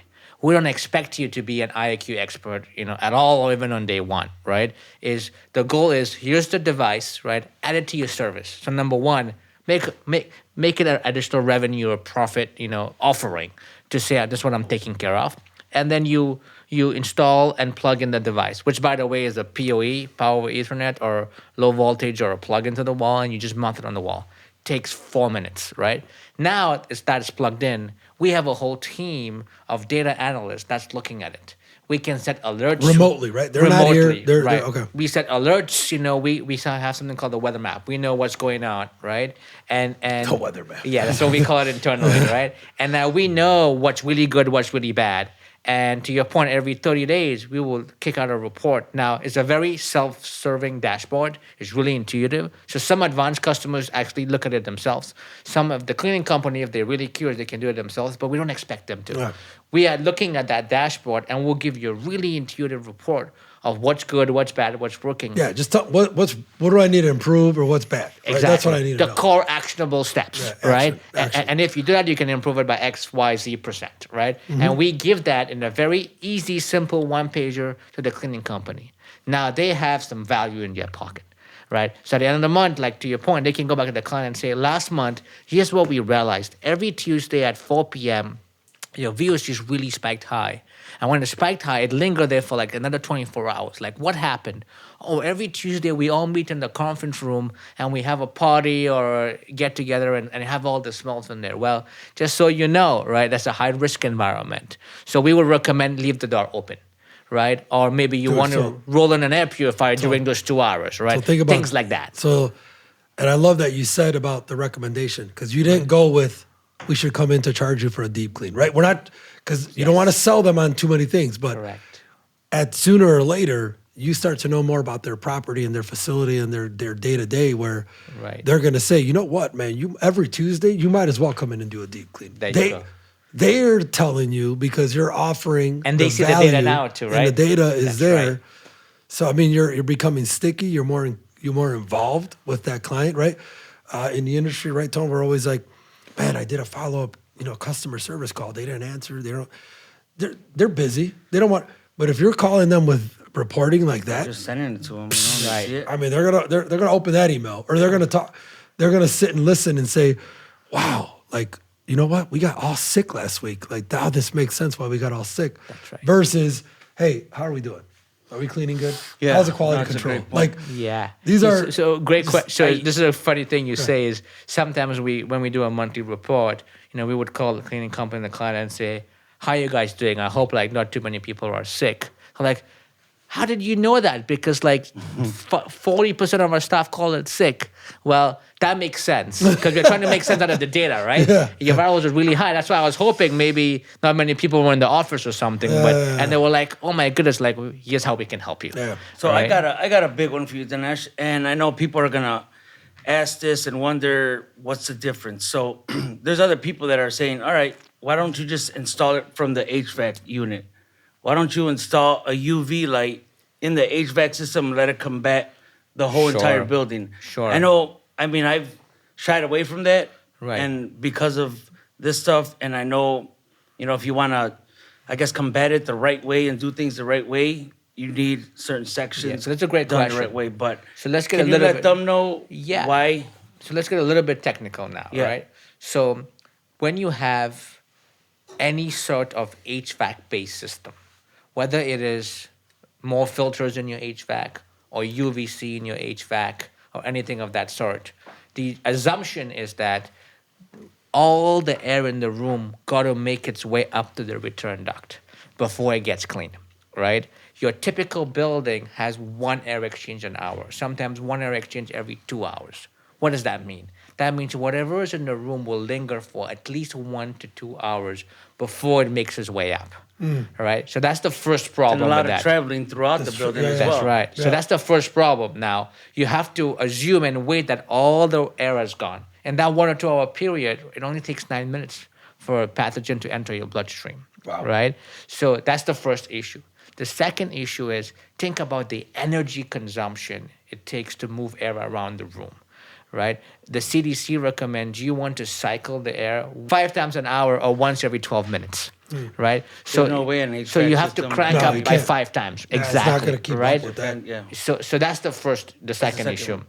We don't expect you to be an IAQ expert, at all, or even on day one, right? The goal is here's the device, right? Add it to your service. So number one, make it an additional revenue or profit, offering to say this is what I'm taking care of, and then you install and plug in the device, which by the way is a PoE, power over Ethernet, or low voltage, or a plug into the wall, and you just mount it on the wall. Takes 4 minutes, right? Now that's plugged in. We have a whole team of data analysts that's looking at it. We can set alerts remotely, right? They're not here. They're okay. We set alerts. We have something called the weather map. We know what's going on, right? And The weather map. Yeah, that's what we call it internally, right? And now we know what's really good, what's really bad. And to your point, every 30 days, we will kick out a report. Now, it's a very self-serving dashboard. It's really intuitive. So some advanced customers actually look at it themselves. Some of the cleaning company, if they're really curious, they can do it themselves, but we don't expect them to. Right. We are looking at that dashboard, and we'll give you a really intuitive report of what's good, what's bad, what's working. Yeah, just tell, what do I need to improve or what's bad? Right? Exactly. That's what I need to the know. core actionable steps, Yeah, right? action. And if you do that, you can improve it by X, Y, Z%, right? And we give that in a very easy, simple one-pager to the cleaning company. Now they have some value in their pocket, right? So at the end of the month, like to your point, they can go back to the client and say, last month, here's what we realized. Every Tuesday at 4 p.m., your VOCs really spiked high. And when it spiked high, it lingered there for like another 24 hours. Like, what happened? Oh, every Tuesday we all meet in the conference room and we have a party or get together and have all the smells in there. Well, just so you know, right, that's a high risk environment. So we would recommend leave the door open, right? Or maybe you Good, want to so- roll in an air purifier during those 2 hours, right? So think about things like that. So, and I love that you said about the recommendation because you didn't go with we should come in to charge you for a deep clean, right? We're not because you don't want to sell them on too many things, but Correct. at sooner or later you start to know more about their property and their facility and their day to day where Right. they're going to say, you know what, man, you every Tuesday you might as well come in and do a deep clean. There you go. They're telling you because you're offering And they see the data now too, right? And the data is That's there. right. So I mean, you're becoming sticky. You're more involved with that client, right? In the industry, right, Tone, we're always like, man, I did a follow up, customer service call. They didn't answer. They're busy. They don't want. But if you're calling them with reporting like that, Just sending it to them. Right. I mean, they're gonna open that email or they're gonna talk. They're gonna sit and listen and say, wow, like, you know what? We got all sick last week. Like, now this makes sense why we got all sick. That's right. Versus, hey, how are we doing? Are we cleaning good? Yeah, How's the quality that's a control? great point. Like, Yeah. these are so great question. So I- this is a funny thing you say is sometimes when we do a monthly report, we would call the cleaning company, the client, and say, "How are you guys doing? I hope like not too many people are sick." I'm like, how did you know that? Because like 40% of our staff call it sick. Well, that makes sense because we're trying to make sense out of the data, right? Yeah. Your virals are really high. That's why I was hoping maybe not many people were in the office or something, and they were like, "Oh my goodness, like here's how we can help you." Yeah. So Right? I got a big one for you, Dinesh, and I know people are gonna ask this and wonder what's the difference. So there's other people that are saying, all right, why don't you just install it from the HVAC unit? Why don't you install a UV light in the HVAC system and let it combat the whole Sure. entire building? Sure. I know. I mean, I've shied away from that, Right. and because of this stuff, and I know, if you want to, I guess, combat it the right way and do things the right way, you need certain sections. Yeah, so that's a great done question. the right way. But So let's get can a you little let bit- them know Yeah. why? So let's get a little bit technical now, Yeah. right? So when you have any sort of HVAC-based system, whether it is more filters in your HVAC or UVC in your HVAC or anything of that sort, the assumption is that all the air in the room got to make its way up to the return duct before it gets cleaned, right? Your typical building has one air exchange an hour, sometimes one air exchange every 2 hours. What does that mean? That means whatever is in the room will linger for at least 1 to 2 hours before it makes its way up, right? So that's the first problem And a lot with of that. traveling throughout the That's building true. as Yeah, well. That's right. So Yeah. that's the first problem. Now, you have to assume and wait that all the air is gone. In that 1 or 2 hour period, it only takes 9 minutes for a pathogen to enter your bloodstream. Wow. Right? So that's the first issue. The second issue is think about the energy consumption it takes to move air around the room. Right? The CDC recommends you want to cycle the air 5 times an hour or once every 12 minutes. Right? So no way an so HVAC you have to system- crank No, up you by can't. 5 times. Yeah, it's exactly. not gonna keep up right? with that. And, yeah. So that's the second second issue. one.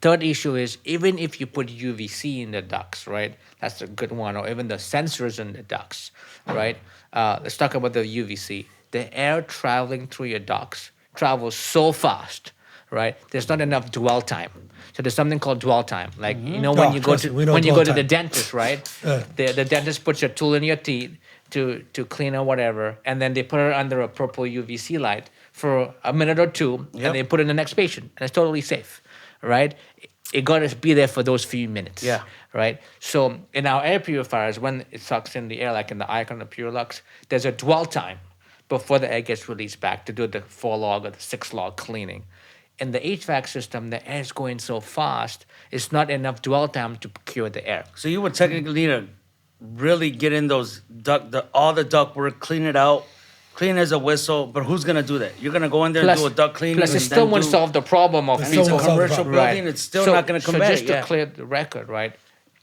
Third issue is even if you put UVC in the ducts, right? That's a good one, or even the sensors in the ducts, right? Let's talk about the UVC. The air traveling through your ducts travels so fast, right? There's not enough dwell time. So there's something called dwell time. Like when Oh, you go trust to me, we know when you dwell go to the time. dentist, right? Yeah. The dentist puts your tool in your teeth to clean or whatever, and then they put it under a purple UVC light for a minute or two, Yep. and they put it in the next patient, and it's totally safe, right? It got to be there for those few minutes, Yeah. right? So in our air purifiers, when it sucks in the air, like in the Icon or Purelux, there's a dwell time before the air gets released back to do the 4-log or the 6-log cleaning. In the HVAC system, the air is going so fast, it's not enough dwell time to cure the air. So you would technically need to really get in those all the duct work, clean it out, clean as a whistle, but who's gonna do that? You're gonna go in there and do a duct cleaning. Plus, it and still then won't do- solve the problem of It If still it's a won't solve the commercial problem. building, it's still not gonna So combat just it. to Yeah. clear the record, right?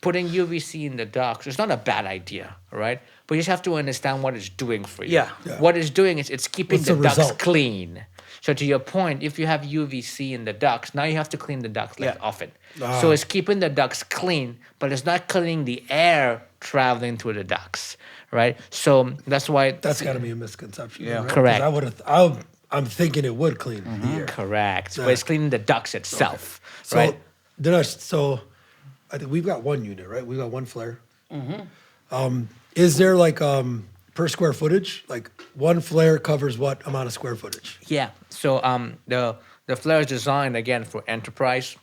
Putting UVC in the ducts is not a bad idea, right? But you just have to understand what it's doing for you. Yeah. Yeah. What it's doing is it's keeping What's the the ducts result? clean. So to your point, if you have UVC in the ducts, now you have to clean the ducts less Yeah. often. Ah. So it's keeping the ducts clean, but it's not cleaning the air traveling through the ducts, right? So that's why That's got to be a misconception. Yeah. right? 'Cause Correct. I would have. I'm thinking it would clean the air. correct. Yeah. But it's cleaning the ducts itself, So, right? Dinesh, so I think we've got one unit, right? We've got one flare. Is there like per square footage? Like one flare covers what amount of square footage? Yeah. So the flare is designed again for enterprise,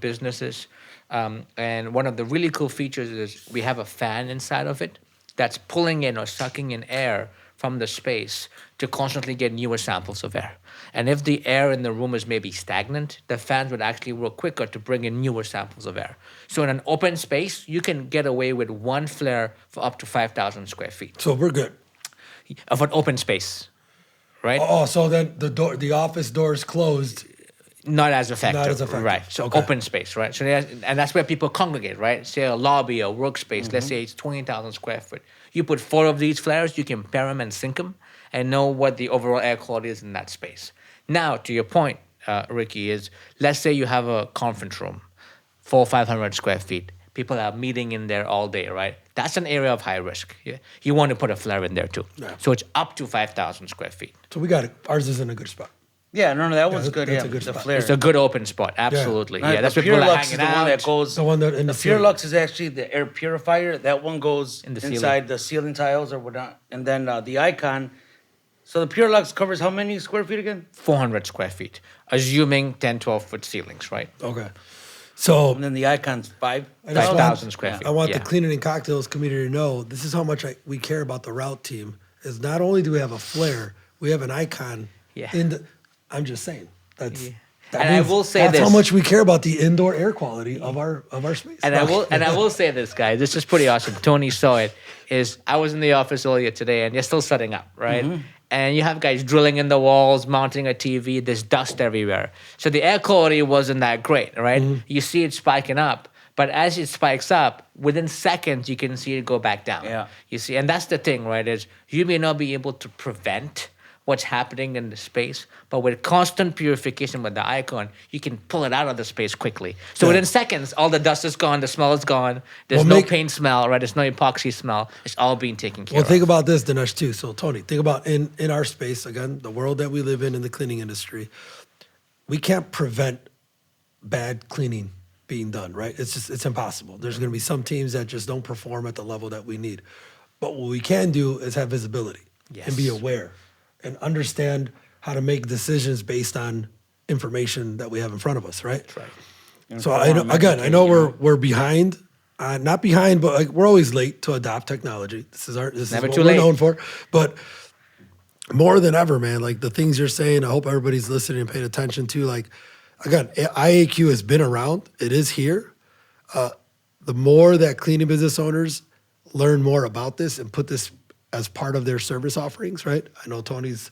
businesses, and one of the really cool features is we have a fan inside of it that's pulling in or sucking in air from the space to constantly get newer samples of air. And if the air in the room is maybe stagnant, the fans would actually work quicker to bring in newer samples of air. So in an open space, you can get away with one flare for up to 5,000 square feet So we're good. of an open space, right? Oh, so then the office door is closed. Not as effective. Not as effective. Right. So Okay. open space, right? So and that's where people congregate, right? Say a lobby or workspace, let's say it's 20,000 square foot. You put 4 of these flares, you can pair them and sync them and know what the overall air quality is in that space. Now, to your point, Ricky, is let's say you have a conference room, 400 or 500 square feet. People are meeting in there all day, right? That's an area of high risk. Yeah? You want to put a flare in there too. Yeah. So it's up to 5,000 square feet. So we got it. Ours is in a good spot. Yeah, no, that one's that- good. that's Yeah, a good the spot. flare. It's a good open spot. Absolutely. Right, Yeah, that's the where people are Purelux is hanging the out. one that goes. The one that in the ceiling. Purelux is actually the air purifier. That one goes In the ceiling. inside the ceiling tiles or whatnot. And then the Icon. So the Purelux covers how many square feet again? 400 square feet, assuming 10, 12-foot ceilings, right? Okay. So And then the Icon's 5. I just 5,000 want- square feet. I want yeah. the cleaning and cocktails community to know this is how much we care about the route team. Is not only do we have a flare, we have an icon. Yeah. I'm just saying that's. Yeah. That And I means will say that's how this. much we care about the indoor air quality of our space. And I will say this, guys. This is pretty awesome. Tony saw it. Is I was in the office earlier today, and you're still setting up, right? And you have guys drilling in the walls, mounting a TV. There's dust everywhere. So the air quality wasn't that great, right? You see it spiking up, but as it spikes up, within seconds you can see it go back down. Yeah. You see, and that's the thing, right? Is you may not be able to prevent what's happening in the space, but with constant purification with the Icon, you can pull it out of the space quickly. So Yeah. within seconds, all the dust is gone, the smell is gone, there's Well, no paint smell, right? There's no epoxy smell. It's all being taken care Well, of. think about this, Dinesh, too. So, Tony, think about in our space, again, the world that we live in the cleaning industry, we can't prevent bad cleaning being done, right? It's impossible. There's going to be some teams that just don't perform at the level that we need. But what we can do is have visibility and be Yes. aware and understand how to make decisions based on information that we have in front of us, right? right. So I know we're behind, not behind, but like we're always late to adopt technology. This Never is what too we're late. known for. But more than ever, man, like the things you're saying, I hope everybody's listening and paying attention to. Like again, IAQ has been around. It is here. The more that cleaning business owners learn more about this and put this as part of their service offerings, right? I know Tony's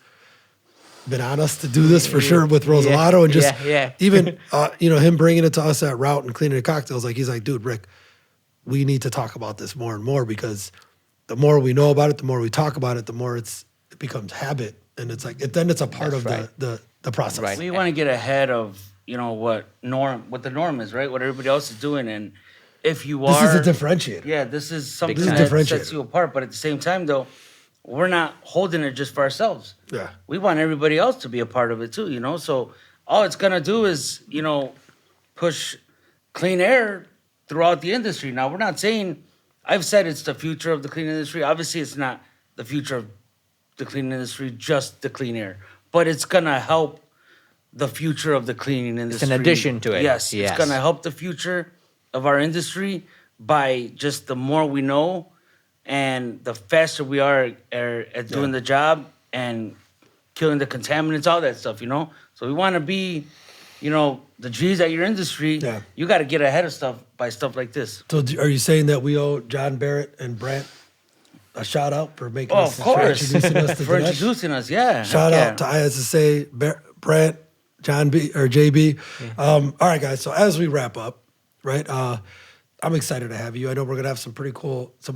been on us to do this for sure with Rosalato and just even him bringing it to us at Route and Cleaning the Cocktails. Like he's like, dude, Rick, we need to talk about this more and more because the more we know about it, the more we talk about it, the more it becomes habit, and it's like then it's a part That's of right. the process. Right. We want to get ahead of what the norm is, right? What everybody else is doing, and if you This are, is a differentiator. yeah, this is something This is that differentiator. sets you apart. But at the same time, though, we're not holding it just for ourselves. Yeah. We want everybody else to be a part of it too, So all it's gonna do is, push clean air throughout the industry. Now we're not saying I've said it's the future of the clean industry. Obviously, it's not the future of the clean industry, just the clean air. But it's gonna help the future of the cleaning industry. addition to it. Yes, Yes. it's gonna help the future of our industry by just the more we know and the faster we are at doing the job and killing the contaminants, all that stuff, So we want to be, the G's at your industry. Yeah. You got to get ahead of stuff by stuff like this. So are you saying that we owe John Barrett and Brant a shout out for making Oh, us, of for course. introducing us to For Dinesh. introducing us, yeah. Shout heck out to ISSA, Brent, John B or JB. All right, guys. So as we wrap up, right? I'm excited to have you. I know we're gonna have some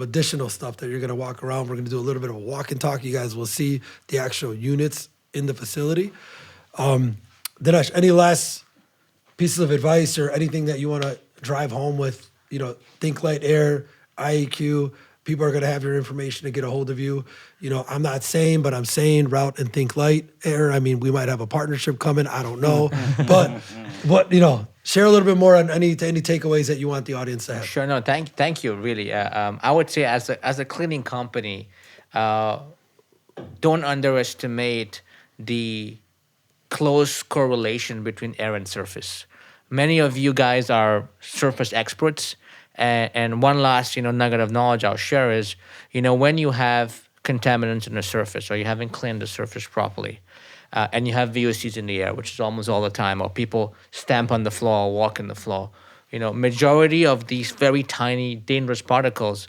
additional stuff that you're gonna walk around. We're gonna do a little bit of a walk and talk. You guys will see the actual units in the facility. Dinesh, any last pieces of advice or anything that you want to drive home with? ThinkLiteAir, IEQ. People are going to have your information to get a hold of you. I'm not saying, but I'm saying Route and ThinkLiteAir. I mean, we might have a partnership coming. I don't know, but share a little bit more on any takeaways that you want the audience to have. Sure. No, thank you. Really, I would say as a cleaning company, don't underestimate the close correlation between air and surface. Many of you guys are surface experts, and one last nugget of knowledge I'll share is when you have contaminants in the surface or you haven't cleaned the surface properly, and you have VOCs in the air, which is almost all the time, or people stamp on the floor or walk in the floor, majority of these very tiny dangerous particles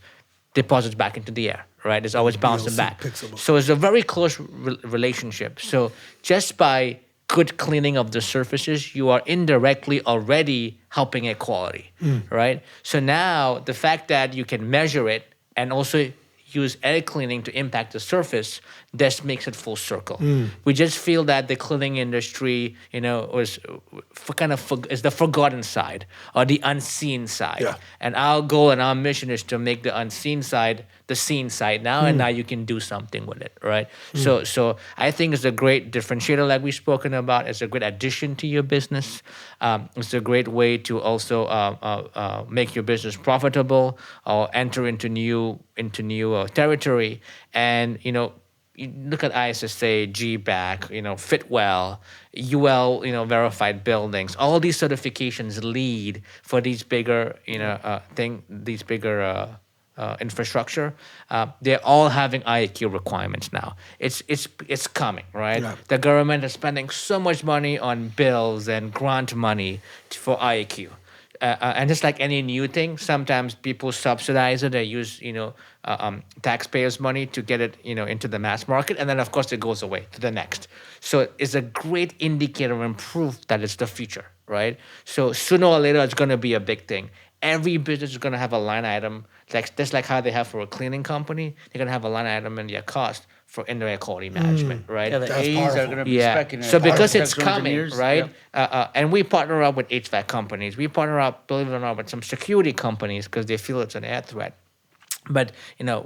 deposits back into the air, right? It's always bouncing VOC back. picks 'em up. So it's a very close relationship. So just by good cleaning of the surfaces, you are indirectly already helping air quality, right? So now the fact that you can measure it and also use air cleaning to impact the surface, this makes it full circle. We just feel that the cleaning industry, is the forgotten side or the unseen side. Yeah. And our goal and our mission is to make the unseen side the seen side now, and now you can do something with it, right? So I think it's a great differentiator, like we've spoken about. It's a great addition to your business. It's a great way to also make your business profitable or enter into new territory. And you look at ISSA, GBAC, Fitwell, UL, verified buildings. All these certifications lead for these bigger, infrastructure. They're all having IAQ requirements now. It's coming, right? Yeah. The government is spending so much money on bills and grant money for IAQ. And just like any new thing, sometimes people subsidize it. They use, taxpayers' money to get it, into the mass market, and then of course it goes away to the next. So it's a great indicator and proof that it's the future, right? So sooner or later, it's going to be a big thing. Every business is going to have a line item, just like how they have for a cleaning company. They're going to have a line item in their cost for indoor air quality management, right? Yeah, the That's A's powerful. are going to be Yeah. specking it. So because it's Architectural coming, engineers, right? yep. And we partner up with HVAC companies. We partner up, believe it or not, with some security companies because they feel it's an air threat. But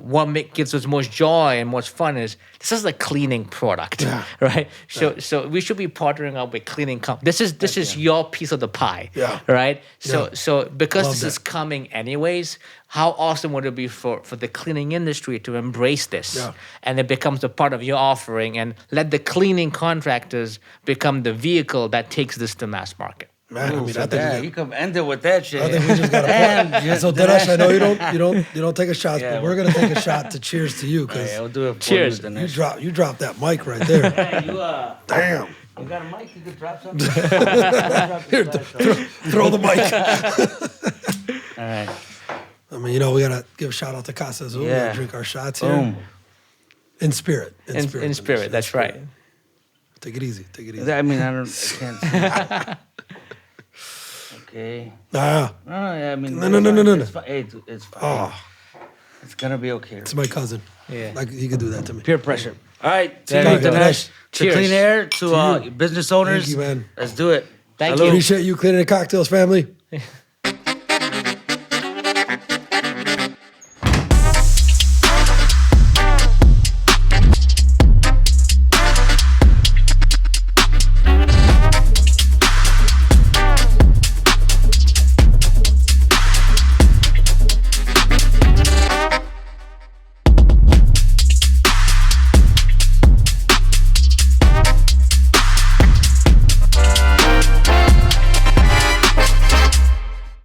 what gives us most joy and most fun is this is a cleaning product, right? So we should be partnering up with cleaning companies. This is your piece of the pie, right? So because Love this is that. coming anyways, how awesome would it be for the cleaning industry to embrace this, and it becomes a part of your offering, and let the cleaning contractors become the vehicle that takes this to mass market. Man, I mean, I think Yeah, you come end it with that shit. I think we just got to. So Dinesh, I know you don't take a shot, Yeah, but we're gonna take a shot to cheers to you Hey, I'll because do it for Cheers. you, you Dinesh. dropped that mic right there. Hey, Damn. you got a mic? You could drop something? Drop your flash, Throw the mic. all right. I mean, we gotta give a shout out to Casa Azul. We Yeah. gotta drink our shots here. Boom. In spirit. In spirit, that's right. Take it easy. Take it easy. I can't see. Okay. Nah, No, I mean, No. It's fine. Hey, it's fine. oh, It's gonna be okay. it's my cousin. Yeah. Like he could do that to me. Peer pressure. All right, to There you, you go. Dinesh. To Cheers. Clean Air, to you. business owners. Thank you, man. Let's do it. Thank Salud. you. Appreciate you cleaning the cocktails, family.